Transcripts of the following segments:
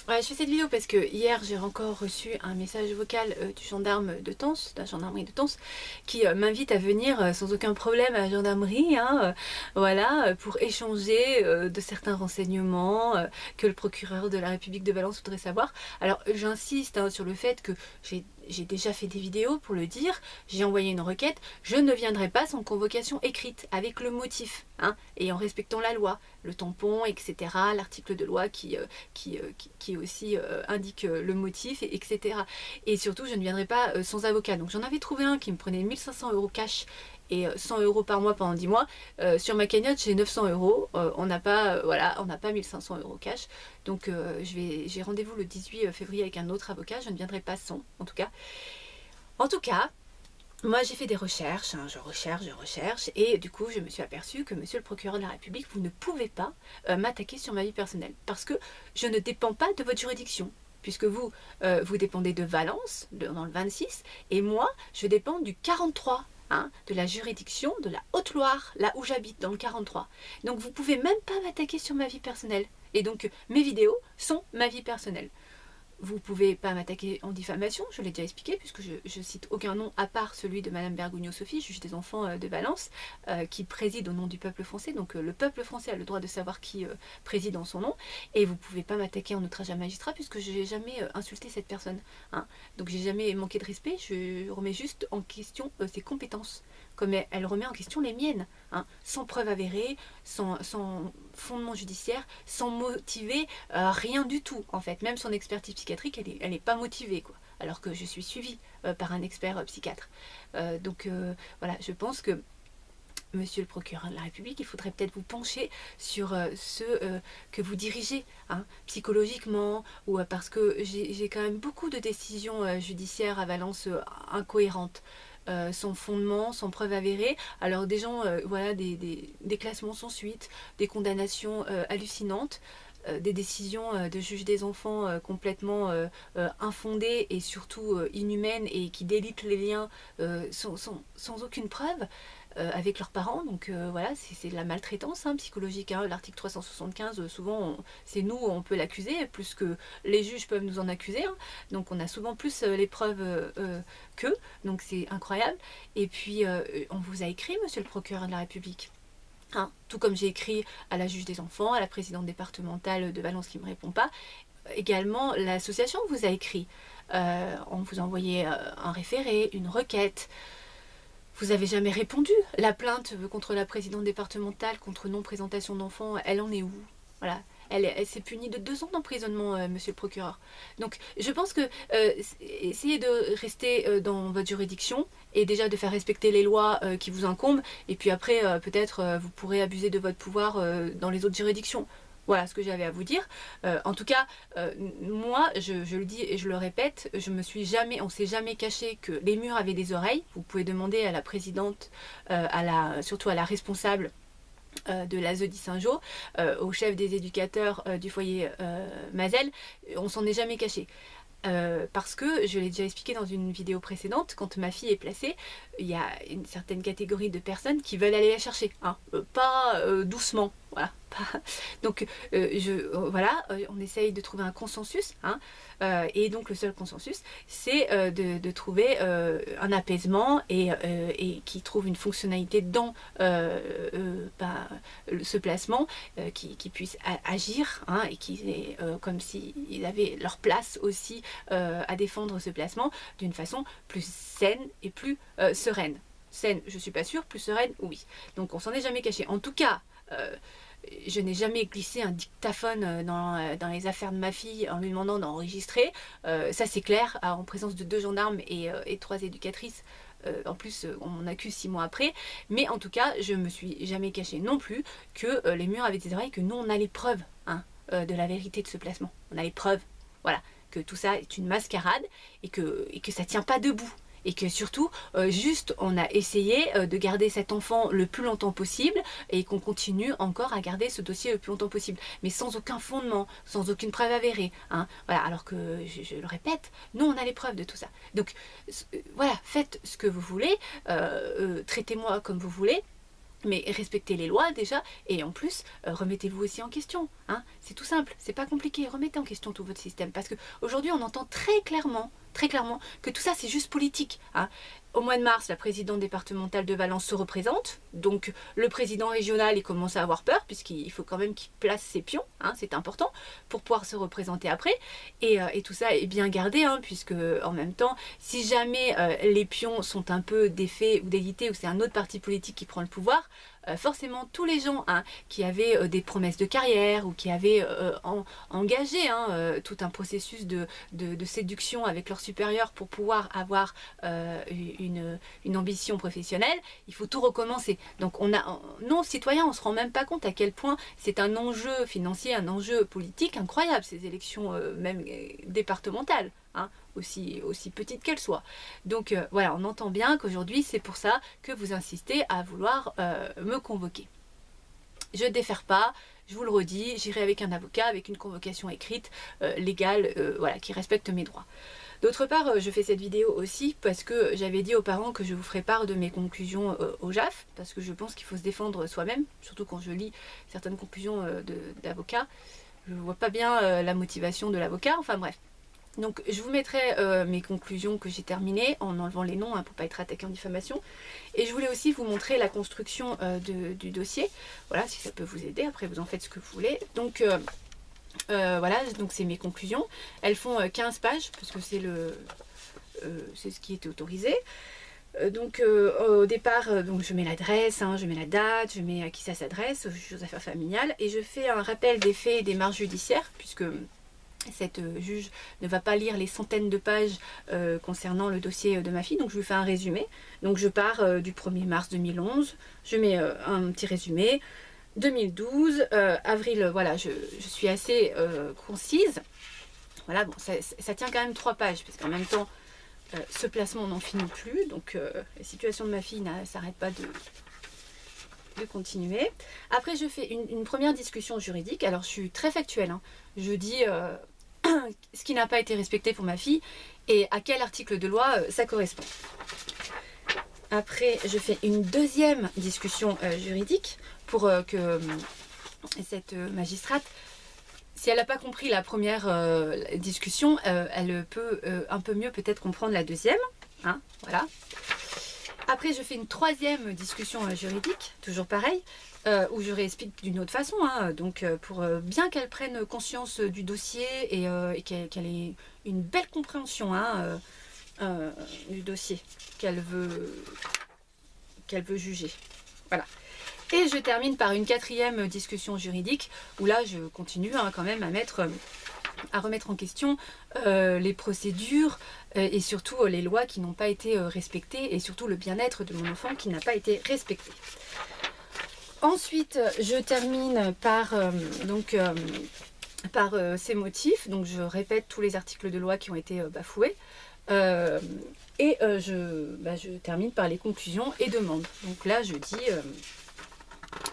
Ouais, je fais cette vidéo parce que hier j'ai encore reçu un message vocal du gendarme de Tens, de la gendarmerie de Tens, qui m'invite à venir sans aucun problème à la gendarmerie, hein, voilà, pour échanger de certains renseignements que le procureur de la République de Valence voudrait savoir. Alors j'insiste hein, sur le fait que j'ai déjà fait des vidéos pour le dire, j'ai envoyé une requête, je ne viendrai pas sans convocation écrite, avec le motif, hein, et en respectant la loi, le tampon, etc., l'article de loi qui aussi indique le motif, etc. Et surtout, je ne viendrai pas sans avocat. Donc j'en avais trouvé un qui me prenait 1500 € cash et 100 € par mois pendant 10 mois. Sur ma cagnotte, j'ai 900 €. On n'a pas, voilà, on n'a pas 1500 € cash. Donc j'ai rendez-vous le 18 février avec un autre avocat. Je ne viendrai pas sans, en tout cas. En tout cas, moi j'ai fait des recherches, hein, je recherche, et du coup je me suis aperçue que monsieur le procureur de la République, vous ne pouvez pas m'attaquer sur ma vie personnelle, parce que je ne dépends pas de votre juridiction, puisque vous, vous dépendez de Valence, dans le 26, et moi je dépends du 43, hein, de la juridiction de la Haute-Loire, là où j'habite, dans le 43. Donc vous pouvez même pas m'attaquer sur ma vie personnelle, et donc mes vidéos sont ma vie personnelle. Vous ne pouvez pas m'attaquer en diffamation, je l'ai déjà expliqué, puisque je cite aucun nom à part celui de Madame Bergugno-Sophie, juge des enfants de Valence, qui préside au nom du peuple français. Donc le peuple français a le droit de savoir qui préside en son nom. Et vous ne pouvez pas m'attaquer en outrage à magistrat, puisque je n'ai jamais insulté cette personne, hein. Donc j'ai jamais manqué de respect, je remets juste en question ses compétences, comme elle remet en question les miennes, hein, sans preuve avérée, sans fondement judiciaire, sans motiver rien du tout en fait. Même son expertise psychiatrique, elle est pas motivée, quoi, alors que je suis suivie par un expert psychiatre. Donc voilà, je pense que monsieur le procureur de la République, il faudrait peut-être vous pencher sur ceux que vous dirigez, hein, psychologiquement, ou parce que j'ai quand même beaucoup de décisions judiciaires à Valence incohérentes. Sans fondement, sans preuve avérée. Alors des gens, voilà, des classements sans suite, des condamnations hallucinantes, des décisions de juge des enfants complètement infondées et surtout inhumaines et qui délitent les liens sans aucune preuve avec leurs parents. Donc voilà, c'est de la maltraitance hein, psychologique, hein. L'article 375, souvent c'est nous, on peut l'accuser, plus que les juges peuvent nous en accuser, hein. Donc on a souvent plus les preuves qu'eux, donc c'est incroyable. Et puis on vous a écrit, monsieur le procureur de la République, hein, tout comme j'ai écrit à la juge des enfants, à la présidente départementale de Valence qui ne me répond pas. Également, l'association vous a écrit. On vous a envoyé un référé, une requête. Vous avez jamais répondu. La plainte contre la présidente départementale, contre non-présentation d'enfants, elle en est où? Voilà. Elle s'est punie de 2 ans d'emprisonnement, monsieur le procureur. Donc je pense que essayez de rester dans votre juridiction et déjà de faire respecter les lois qui vous incombent. Et puis après, peut-être vous pourrez abuser de votre pouvoir dans les autres juridictions. Voilà ce que j'avais à vous dire. En tout cas, moi, je le dis et je le répète, on s'est jamais caché que les murs avaient des oreilles. Vous pouvez demander à la présidente, surtout à la responsable de l'ASE Saint-Jean, au chef des éducateurs du foyer Mazel, on s'en est jamais caché. Parce que, je l'ai déjà expliqué dans une vidéo précédente, quand ma fille est placée, il y a une certaine catégorie de personnes qui veulent aller la chercher, hein, pas doucement, voilà. Donc voilà, on essaye de trouver un consensus, hein, et donc le seul consensus, c'est de trouver un apaisement et qui trouve une fonctionnalité dans ce placement, qui puisse agir, hein, et qui est comme s'ils avaient leur place aussi à défendre ce placement d'une façon plus saine et plus sereine. Saine, je suis pas sûre, plus sereine, oui. Donc on s'en est jamais caché. En tout cas, je n'ai jamais glissé un dictaphone dans les affaires de ma fille en lui demandant d'enregistrer. Ça c'est clair, en présence de 2 gendarmes et 3 éducatrices. En plus, on m'en accuse 6 mois après. Mais en tout cas, je me suis jamais cachée non plus que les murs avaient des oreilles, que nous on a les preuves, hein, de la vérité de ce placement. On a les preuves, voilà, que tout ça est une mascarade et que ça tient pas debout. Et que surtout, juste, on a essayé de garder cet enfant le plus longtemps possible et qu'on continue encore à garder ce dossier le plus longtemps possible. Mais sans aucun fondement, sans aucune preuve avérée, hein. Voilà, alors que, je le répète, nous, on a les preuves de tout ça. Donc, voilà, faites ce que vous voulez, traitez-moi comme vous voulez. Mais respectez les lois déjà, et en plus, remettez-vous aussi en question. Hein. C'est tout simple, c'est pas compliqué, remettez en question tout votre système. Parce qu'aujourd'hui, on entend très clairement que tout ça c'est juste politique. Hein. Au mois de mars, la présidente départementale de Valence se représente, donc le président régional il commence à avoir peur, puisqu'il faut quand même qu'il place ses pions, hein, c'est important, pour pouvoir se représenter après, et tout ça est bien gardé, hein, puisque en même temps, si jamais les pions sont un peu défaits ou délités, ou c'est un autre parti politique qui prend le pouvoir, forcément tous les gens hein, qui avaient des promesses de carrière, ou qui avaient engagé hein, tout un processus de séduction avec leurs supérieurs pour pouvoir avoir une ambition professionnelle, il faut tout recommencer. Donc nous, citoyens, on ne se rend même pas compte à quel point c'est un enjeu financier, un enjeu politique incroyable, ces élections même départementales, hein, aussi petites qu'elles soient. Donc voilà, on entend bien qu'aujourd'hui, c'est pour ça que vous insistez à vouloir me convoquer. Je ne défère pas, je vous le redis, j'irai avec un avocat, avec une convocation écrite, légale, voilà, qui respecte mes droits. D'autre part, je fais cette vidéo aussi parce que j'avais dit aux parents que je vous ferai part de mes conclusions au JAF, parce que je pense qu'il faut se défendre soi-même, surtout quand je lis certaines conclusions d'avocats. Je ne vois pas bien la motivation de l'avocat, enfin bref. Donc je vous mettrai mes conclusions que j'ai terminées en enlevant les noms hein, pour ne pas être attaqué en diffamation. Et je voulais aussi vous montrer la construction du dossier. Voilà, si ça peut vous aider, après vous en faites ce que vous voulez. Donc voilà, donc c'est mes conclusions. Elles font 15 pages, parce que c'est ce qui était autorisé. Donc au départ, donc je mets l'adresse, hein, je mets la date, je mets à qui ça s'adresse, au juge aux affaires familiales, et je fais un rappel des faits et des marges judiciaires, puisque cette juge ne va pas lire les centaines de pages concernant le dossier de ma fille, donc je lui fais un résumé. Donc je pars du 1er mars 2011, je mets un petit résumé. 2012, avril, voilà, je suis assez concise. Voilà, bon, ça tient quand même 3 pages, parce qu'en même temps, ce placement n'en finit plus, donc la situation de ma fille ne s'arrête pas de continuer. Après, je fais une première discussion juridique. Alors, je suis très factuelle, hein. Je dis ce qui n'a pas été respecté pour ma fille et à quel article de loi ça correspond. Après, je fais une deuxième discussion juridique pour que cette magistrate, si elle n'a pas compris la première discussion, elle peut un peu mieux peut-être comprendre la deuxième. Hein, voilà. Après, je fais une troisième discussion juridique, toujours pareil, où je réexplique d'une autre façon, hein, donc pour bien qu'elle prenne conscience du dossier et qu'elle ait une belle compréhension hein, du dossier qu'elle veut juger. Voilà. Et je termine par une quatrième discussion juridique, où là je continue hein, quand même à remettre en question les procédures et surtout les lois qui n'ont pas été respectées et surtout le bien-être de mon enfant qui n'a pas été respecté. Ensuite, je termine par ces motifs, donc je répète tous les articles de loi qui ont été bafoués. Et je termine par les conclusions et demandes. Donc là, je dis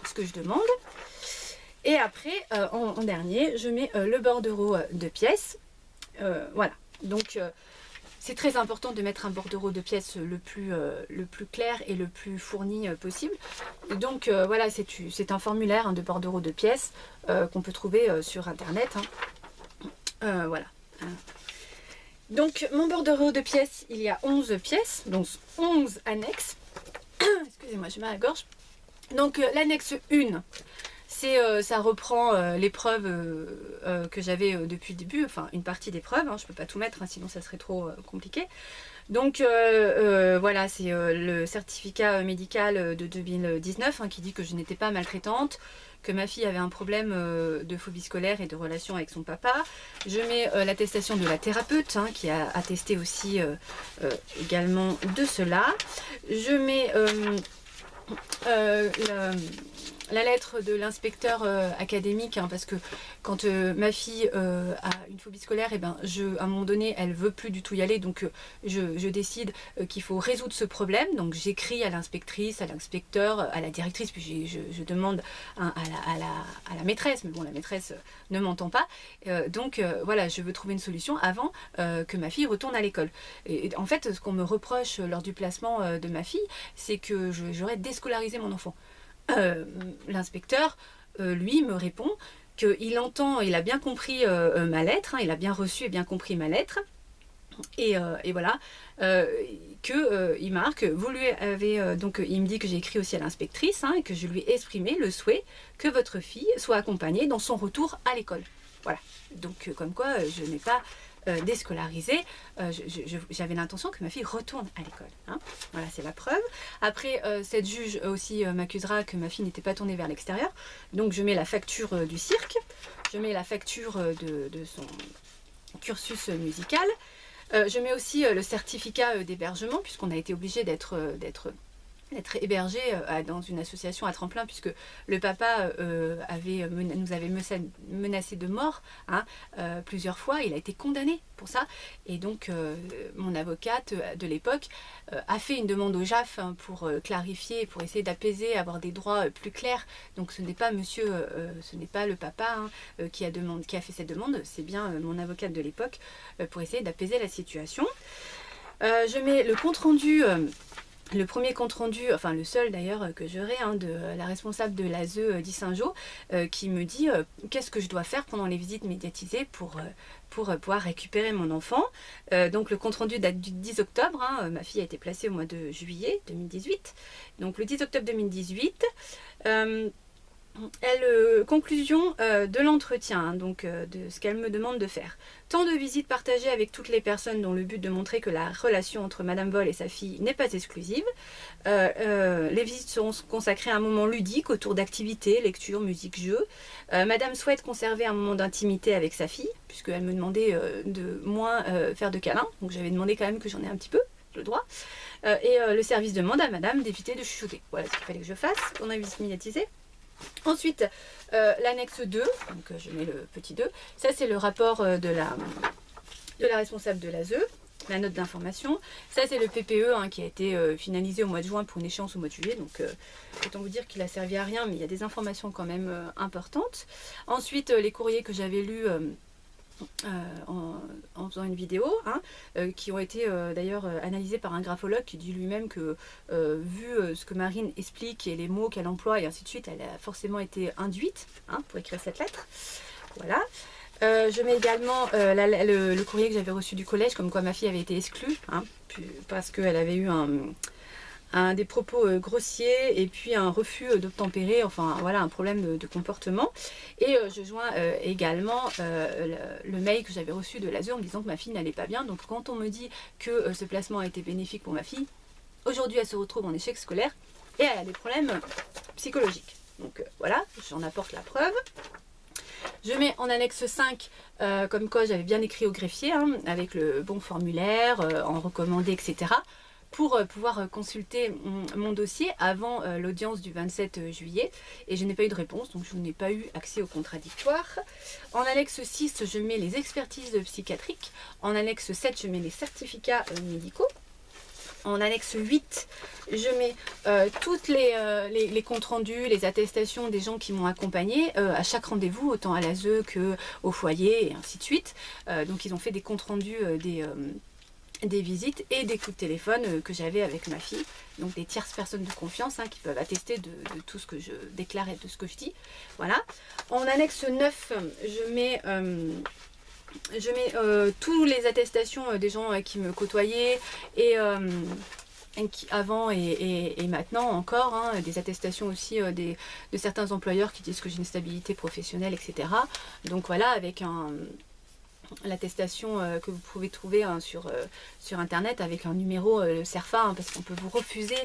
ce que je demande. Et après, en dernier, je mets le bordereau de pièces. Voilà. Donc, c'est très important de mettre un bordereau de pièces le plus clair et le plus fourni possible. Donc, voilà, c'est un formulaire hein, de bordereau de pièces qu'on peut trouver sur Internet. Hein. Voilà. Donc, mon bordereau de pièces, il y a 11 pièces, donc 11 annexes. Excusez-moi, je mets à la gorge. Donc, l'annexe 1, ça reprend les preuves que j'avais depuis le début, enfin une partie des preuves, hein, je ne peux pas tout mettre, hein, sinon ça serait trop compliqué. Donc voilà, c'est le certificat médical de 2019 hein, qui dit que je n'étais pas maltraitante, que ma fille avait un problème de phobie scolaire et de relation avec son papa. Je mets l'attestation de la thérapeute hein, qui a attesté aussi également de cela. Je mets la lettre de l'inspecteur académique hein, parce que quand ma fille a une phobie scolaire, et ben à un moment donné elle veut plus du tout y aller, donc je décide qu'il faut résoudre ce problème. Donc j'écris à l'inspectrice, à l'inspecteur, à la directrice, puis je demande hein, à la maîtresse, mais bon la maîtresse ne m'entend pas, donc voilà, je veux trouver une solution avant que ma fille retourne à l'école. Et en fait ce qu'on me reproche lors du placement de ma fille, c'est que j'aurais déscolarisé mon enfant. l'inspecteur, lui, me répond qu'il entend, il a bien compris ma lettre, hein, il a bien reçu et bien compris ma lettre. Et voilà, il marque, vous lui avez, donc il me dit que j'ai écrit aussi à l'inspectrice, hein, et que je lui ai exprimé le souhait que votre fille soit accompagnée dans son retour à l'école. Voilà, donc comme quoi je n'ai pas déscolarisé, j'avais l'intention que ma fille retourne à l'école. Hein. Voilà, c'est la preuve. Après, cette juge aussi m'accusera que ma fille n'était pas tournée vers l'extérieur, donc je mets la facture du cirque, je mets la facture de son cursus musical. Je mets aussi le certificat d'hébergement, puisqu'on a été obligé d'être hébergé dans une association à tremplin, puisque le papa nous avait menacé de mort, hein, plusieurs fois. Il a été condamné pour ça. Et donc, mon avocate de l'époque a fait une demande au JAF, hein, pour clarifier, pour essayer d'apaiser, avoir des droits plus clairs. Donc, ce n'est pas ce n'est pas le papa, hein, qui a fait cette demande, c'est bien mon avocate de l'époque, pour essayer d'apaiser la situation. Je mets le compte rendu. Le premier compte rendu, enfin le seul d'ailleurs que j'aurai, hein, de la responsable de l'ASE d'Issingeaux, qui me dit qu'est-ce que je dois faire pendant les visites médiatisées pour pouvoir récupérer mon enfant. Donc le compte rendu date du 10 octobre, hein, ma fille a été placée au mois de juillet 2018. Donc le 10 octobre 2018, conclusion de l'entretien, hein, donc de ce qu'elle me demande de faire. Tant de visites partagées avec toutes les personnes dont le but de montrer que la relation entre Madame Vol et sa fille n'est pas exclusive. Les visites seront consacrées à un moment ludique autour d'activités, lecture, musique, jeux. Madame souhaite conserver un moment d'intimité avec sa fille, puisqu'elle me demandait de moins faire de câlins, donc j'avais demandé quand même que j'en ai un petit peu le droit. Et le service demande à Madame d'éviter de chuchoter. Voilà ce qu'il fallait que je fasse pendant les visites médiatisées. Ensuite, l'annexe 2, donc je mets le petit 2, ça c'est le rapport de la responsable de l'ASE, la note d'information. Ça c'est le PPE, hein, qui a été finalisé au mois de juin pour une échéance au mois de juillet, donc autant vous dire qu'il a servi à rien, mais il y a des informations quand même importantes. Ensuite, les courriers que j'avais lus en faisant une vidéo, hein, qui ont été d'ailleurs analysés par un graphologue qui dit lui-même que vu ce que Marine explique et les mots qu'elle emploie et ainsi de suite, elle a forcément été induite, hein, pour écrire cette lettre. Voilà. Je mets également le courrier que j'avais reçu du collège, comme quoi ma fille avait été exclue, hein, parce qu'elle avait eu des propos grossiers et puis un refus d'obtempérer, enfin voilà, un problème de comportement. Et je joins également le mail que j'avais reçu de l'ASE en me disant que ma fille n'allait pas bien. Donc quand on me dit que ce placement a été bénéfique pour ma fille, aujourd'hui elle se retrouve en échec scolaire et elle a des problèmes psychologiques. Donc voilà, j'en apporte la preuve. Je mets en annexe 5, comme quoi j'avais bien écrit au greffier, hein, avec le bon formulaire, en recommandé, etc., pour pouvoir consulter mon dossier avant l'audience du 27 juillet. Et je n'ai pas eu de réponse, donc je n'ai pas eu accès au contradictoire. En annexe 6, je mets les expertises psychiatriques. En annexe 7, je mets les certificats médicaux. En annexe 8, je mets toutes les comptes rendus, les attestations des gens qui m'ont accompagnée à chaque rendez-vous, autant à l'ASE qu'au foyer et ainsi de suite. Donc ils ont fait des comptes rendus des visites et des coups de téléphone que j'avais avec ma fille. Donc des tierces personnes de confiance, hein, qui peuvent attester de tout ce que je déclare et de ce que je dis. Voilà. En annexe 9, je mets tous les attestations des gens qui me côtoyaient et avant et maintenant encore, hein, des attestations aussi de certains employeurs qui disent que j'ai une stabilité professionnelle, etc. Donc voilà, avec l'attestation que vous pouvez trouver, hein, sur internet, avec un numéro, le CERFA, hein, parce qu'on peut vous refuser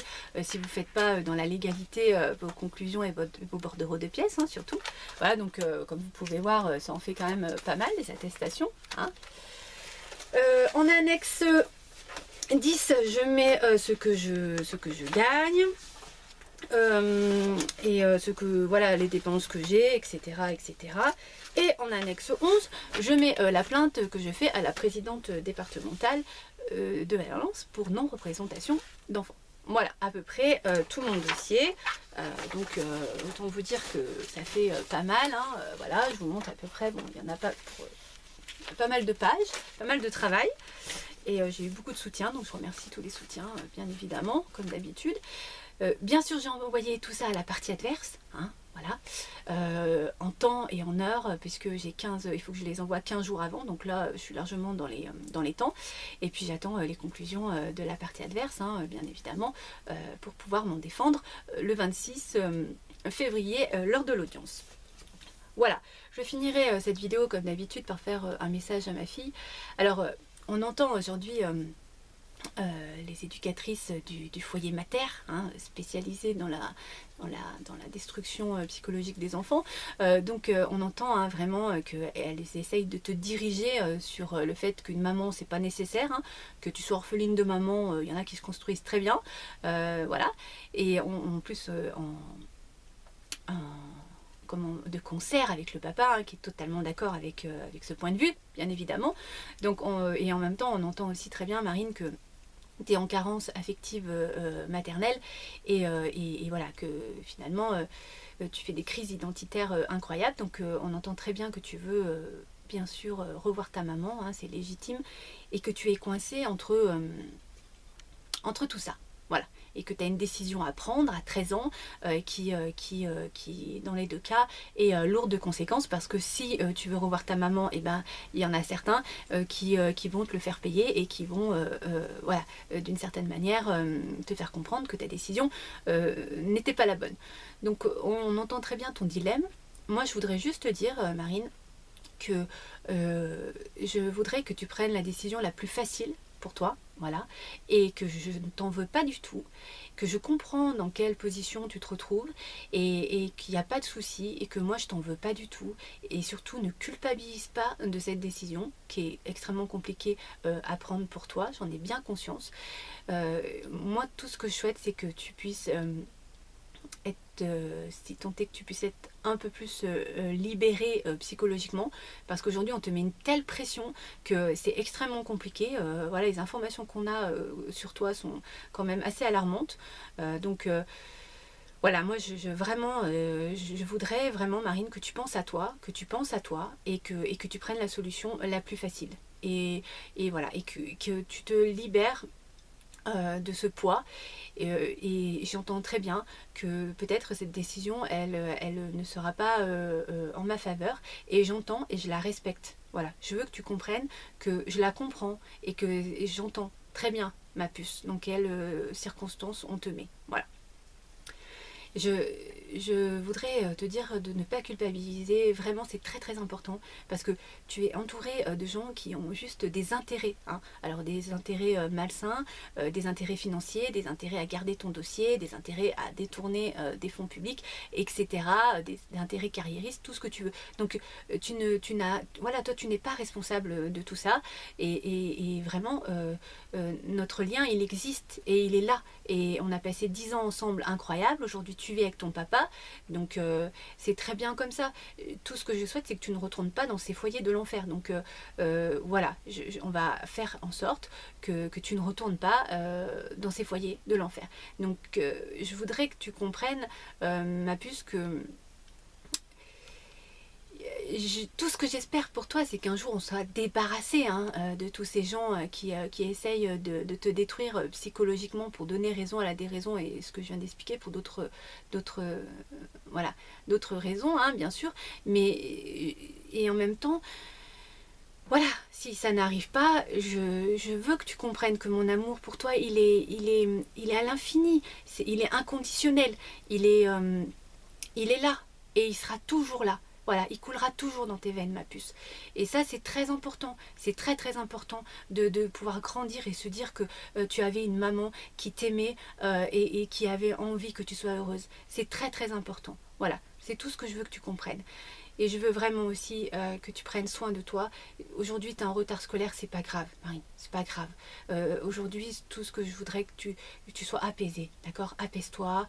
si vous ne faites pas dans la légalité vos conclusions et vos bordereaux de pièces, hein, surtout. Voilà, donc comme vous pouvez voir, ça en fait quand même pas mal, des attestations, hein. En annexe 10, je mets ce que je gagne. Et voilà, les dépenses que j'ai, etc., etc. Et en annexe 11, je mets la plainte que je fais à la présidente départementale de Valence pour non-représentation d'enfants. Voilà, à peu près tout mon dossier. Donc autant vous dire que ça fait pas mal, hein. Voilà, je vous montre à peu près, bon, il y en a pas mal de pages, pas mal de travail. Et j'ai eu beaucoup de soutien, donc je remercie tous les soutiens, bien évidemment, comme d'habitude. Bien sûr, j'ai envoyé tout ça à la partie adverse, hein, voilà, en temps et en heure, puisque j'ai 15, il faut que je les envoie 15 jours avant, donc là je suis largement dans les temps, et puis j'attends les conclusions de la partie adverse, hein, bien évidemment, pour pouvoir m'en défendre le 26 février lors de l'audience. Voilà, je finirai cette vidéo comme d'habitude par faire un message à ma fille. Alors, on entend aujourd'hui les éducatrices du foyer mater, hein, spécialisées dans la destruction psychologique des enfants. Donc on entend hein, vraiment qu'elles essayent de te diriger sur le fait qu'une maman c'est pas nécessaire, hein, que tu sois orpheline de maman, il y en a qui se construisent très bien, voilà. Et en plus de concert avec le papa, hein, qui est totalement d'accord avec ce point de vue, bien évidemment. Donc et en même temps on entend aussi très bien, Marine, que tu es en carence affective maternelle et voilà que finalement tu fais des crises identitaires incroyables. Donc on entend très bien que tu veux bien sûr revoir ta maman, hein, c'est légitime, et que tu es coincé entre tout ça. Voilà, et que tu as une décision à prendre à 13 ans qui, dans les deux cas, est lourde de conséquences, parce que si tu veux revoir ta maman, et ben, il y en a certains qui vont te le faire payer et qui vont, voilà, d'une certaine manière, te faire comprendre que ta décision n'était pas la bonne. Donc on entend très bien ton dilemme. Moi, je voudrais juste te dire, Marine, que je voudrais que tu prennes la décision la plus facile pour toi, voilà, et que je ne t'en veux pas du tout, que je comprends dans quelle position tu te retrouves et qu'il n'y a pas de souci et que moi je t'en veux pas du tout, et surtout ne culpabilise pas de cette décision qui est extrêmement compliquée à prendre pour toi, j'en ai bien conscience. Moi tout ce que je souhaite c'est que tu puisses être, si tant est que tu puisses être un peu plus libéré psychologiquement, parce qu'aujourd'hui on te met une telle pression que c'est extrêmement compliqué. Voilà, les informations qu'on a sur toi sont quand même assez alarmantes. Donc voilà, moi vraiment, je voudrais vraiment, Marine, que tu penses à toi, et que tu prennes la solution la plus facile. Et voilà, et que tu te libères de ce poids, et j'entends très bien que peut-être cette décision elle ne sera pas en ma faveur, et j'entends et je la respecte. Voilà, je veux que tu comprennes que je la comprends et que j'entends très bien, ma puce, dans quelles circonstances on te met. Voilà. Je voudrais te dire de ne pas culpabiliser, vraiment c'est très très important, parce que tu es entouré de gens qui ont juste des intérêts, hein. Alors des intérêts malsains, des intérêts financiers, des intérêts à garder ton dossier, des intérêts à détourner des fonds publics, etc., des intérêts carriéristes, tout ce que tu veux. Donc voilà, toi tu n'es pas responsable de tout ça, et vraiment notre lien il existe et il est là, et on a passé 10 ans ensemble incroyables. Aujourd'hui tu vis avec ton papa, donc c'est très bien comme ça. Tout ce que je souhaite c'est que tu ne retournes pas dans ces foyers de l'enfer. Donc voilà, on va faire en sorte que tu ne retournes pas dans ces foyers de l'enfer. Donc je voudrais que tu comprennes, ma puce, que tout ce que j'espère pour toi, c'est qu'un jour on soit débarrassé, hein, de tous ces gens qui essayent de te détruire psychologiquement pour donner raison à la déraison, et ce que je viens d'expliquer pour d'autres voilà, d'autres raisons, hein, bien sûr. Mais et en même temps, voilà, si ça n'arrive pas, je veux que tu comprennes que mon amour pour toi, il est à l'infini, il est inconditionnel, il est là, et il sera toujours là. Voilà, il coulera toujours dans tes veines, ma puce. Et ça, c'est très important. C'est très très important de pouvoir grandir et se dire que tu avais une maman qui t'aimait et qui avait envie que tu sois heureuse. C'est très très important. Voilà, c'est tout ce que je veux que tu comprennes. Et je veux vraiment aussi que tu prennes soin de toi. Aujourd'hui, tu as un retard scolaire, c'est pas grave, Marine, c'est pas grave. Aujourd'hui, tout ce que je voudrais que tu sois apaisée, d'accord? Apaise-toi,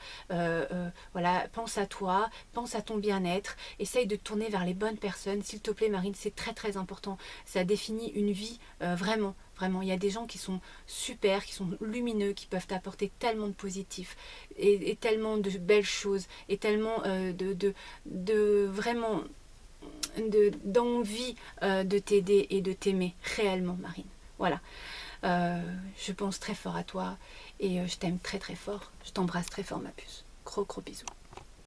voilà, pense à toi, pense à ton bien-être, essaye de te tourner vers les bonnes personnes, s'il te plaît, Marine, c'est très très important. Ça définit une vie, vraiment. Vraiment, il y a des gens qui sont super, qui sont lumineux, qui peuvent t'apporter tellement de positif et tellement de belles choses, et tellement vraiment d'envie de t'aider et de t'aimer réellement, Marine. Voilà. Je pense très fort à toi et je t'aime très très fort. Je t'embrasse très fort ma puce. Gros gros bisous.